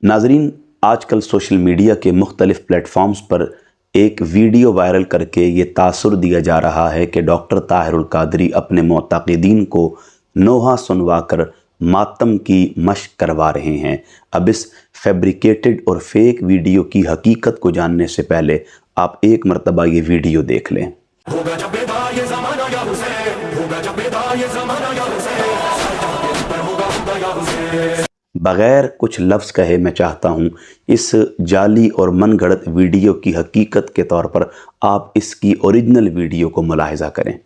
नाजरीन, आजकल social media के मुख्तलिफ प्लेटफॉर्म्स पर एक वीडियो वायरल करके ये तासुर दिया जा रहा है कि डॉक्टर ताहिरुल कादरी अपने मुअत्तक़ीदीन को नोहा सुनवा कर मातम की मशक करवा रहे हैं। अब इस फैब्रिकेटेड और फेक वीडियो की हकीकत को जानने से पहले आप एक मरतबा ये वीडियो देख लें। बग़ैर कुछ लफ्ज़ कहे मैं चाहता हूँ इस जाली और मनगढ़ंत वीडियो की हकीकत के तौर पर आप इसकी ओरिजिनल वीडियो को मुलाहिज़ा करें।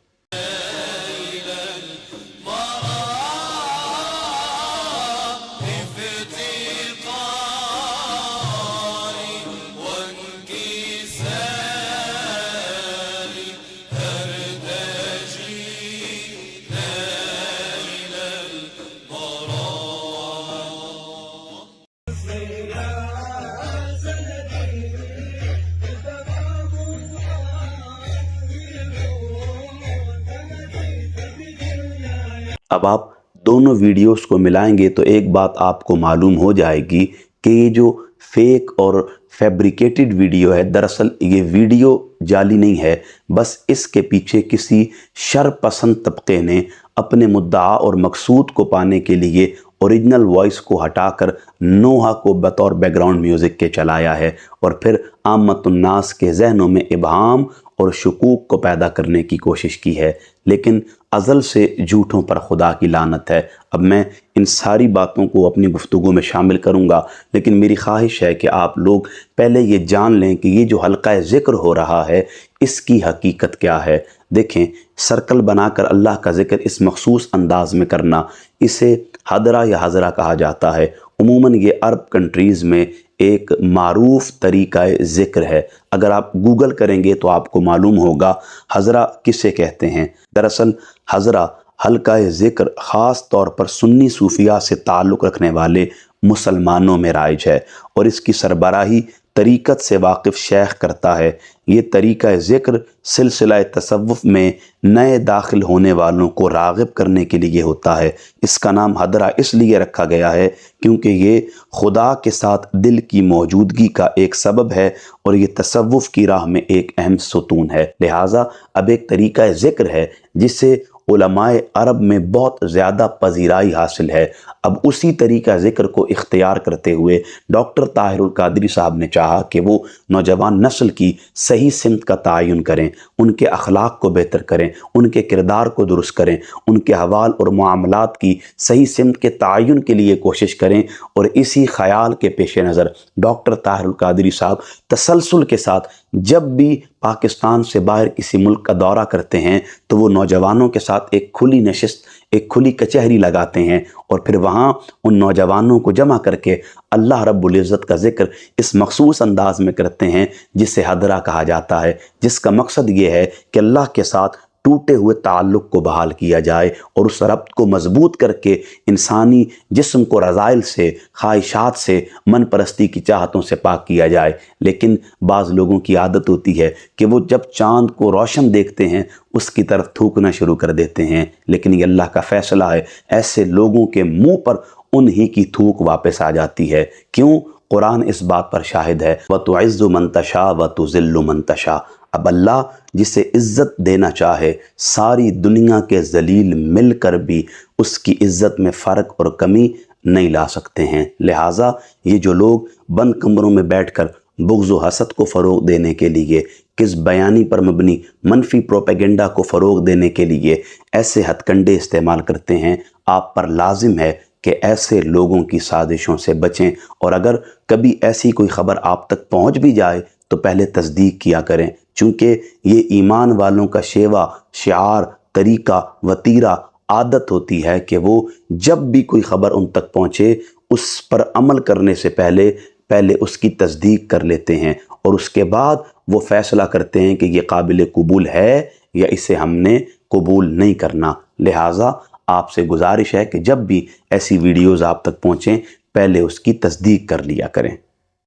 अब आप दोनों वीडियोस को मिलाएंगे तो एक बात आपको मालूम हो जाएगी कि ये जो फेक और फैब्रिकेटेड वीडियो है, दरअसल ये वीडियो जाली नहीं है, बस इसके पीछे किसी शरपसंद तबके ने अपने मुद्दा और मकसूद को पाने के लिए ओरिजिनल वॉइस को हटाकर नोहा को बतौर बैकग्राउंड म्यूज़िक के चलाया है और फिर आमतुन्नास के जहनों में इबहाम और शकूक को पैदा करने की कोशिश की है। लेकिन अज़ल से झूठों पर खुदा की लानत है। अब मैं इन सारी बातों को अपनी गुफ्तगू में शामिल करूंगा, लेकिन मेरी ख्वाहिश है कि आप लोग पहले ये जान लें कि ये जो हल्का ज़िक्र हो रहा है इसकी हकीकत क्या है। देखें, सर्कल बनाकर अल्लाह का ज़िक्र इस मखसूस अंदाज में करना, इसे हदरा या हज़रा कहा जाता है। उमूमन ये अरब कंट्रीज़ में एक मारूफ तरीक़ा ज़िक्र है। अगर आप गूगल करेंगे तो आपको मालूम होगा हज़रा किसे कहते हैं। दरअसल हज़रा हल्का ज़िक्र ख़ास तौर पर सुन्नी सूफिया से ताल्लुक़ रखने वाले मुसलमानों में राइज है और इसकी सरबराही तरीक़त से वाकिफ़ शेख करता है। ये तरीक़ा ज़िक्र सिलसिला तसव्वुफ़ में नए दाखिल होने वालों को राग़िब करने के लिए होता है। इसका नाम हदरा इसलिए रखा गया है क्योंकि ये खुदा के साथ दिल की मौजूदगी का एक सबब है और ये तसव्वुफ़ की राह में एक अहम सुतून है। लिहाजा अब एक तरीक़ा ज़िक्र है जिसे उलमाए अरब में बहुत ज़्यादा पजीराई हासिल है। अब उसी तरीक़ा ज़िक्र को इख्तियार करते हुए डॉक्टर ताहिरुल कादरी साहब ने चाहा कि वो नौजवान नस्ल की सही सिमत का तयन करें, उनके अखलाक को बेहतर करें, उनके किरदार को दुरुस्त करें, उनके हवाल और मामलात की सही सिमत के तयन के लिए कोशिश करें। और इसी ख़याल के पेश नज़र डॉक्टर ताहिरुल कादरी साहब तसलसल के साथ जब भी पाकिस्तान से बाहर किसी मुल्क का दौरा करते हैं तो वो नौजवानों के साथ एक खुली नशिस्त, एक खुली कचहरी लगाते हैं और फिर वहाँ उन नौजवानों को जमा करके अल्लाह रब्बुल इज़्ज़त का ज़िक्र इस मखसूस अंदाज में करते हैं जिसे हदरा कहा जाता है, जिसका मकसद ये है कि अल्लाह के साथ टूटे हुए ताल्लुक़ को बहाल किया जाए और उस रब्त को मजबूत करके इंसानी जिस्म को रज़ाइल से, ख्वाहिशात से, मन परस्ती की चाहतों से पाक किया जाए। लेकिन बाज़ लोगों की आदत होती है कि वो जब चाँद को रोशन देखते हैं उसकी तरफ थूकना शुरू कर देते हैं। लेकिन ये अल्लाह का फ़ैसला है, ऐसे लोगों के मुँह पर उन्हीं की थूक वापस आ जाती है। क्यों? कुरान इस बात पर शाहिद है, व तुइज़्ज़ु मन तशा व तुज़िल्लु मन तशा। अब अल्लाह जिसे इज़्ज़त देना चाहे सारी दुनिया के जलील मिलकर भी उसकी इज़्ज़त में फ़र्क और कमी नहीं ला सकते हैं। लिहाजा ये जो लोग बंद कमरों में बैठकर बुग़्ज़ व हसद को फ़रोग़ देने के लिए, किस बयानी पर मबनी मनफी प्रोपेगेंडा को फ़रोग़ देने के लिए ऐसे हथकंडे इस्तेमाल करते हैं, आप पर लाजिम है कि ऐसे लोगों की साजिशों से बचें। और अगर कभी ऐसी कोई ख़बर आप तक पहुंच भी जाए तो पहले तस्दीक किया करें, चूँकि ये ईमान वालों का शेवा, शिआर, तरीक़ा, वतीरा, आदत होती है कि वो जब भी कोई ख़बर उन तक पहुँचे उस पर अमल करने से पहले उसकी तस्दीक कर लेते हैं और उसके बाद वो फ़ैसला करते हैं कि ये काबिल कबूल है या इसे हमने कबूल नहीं करना। लिहाजा आपसे गुजारिश है कि जब भी ऐसी वीडियोज़ आप तक पहुँचें पहले उसकी तस्दीक कर लिया करें।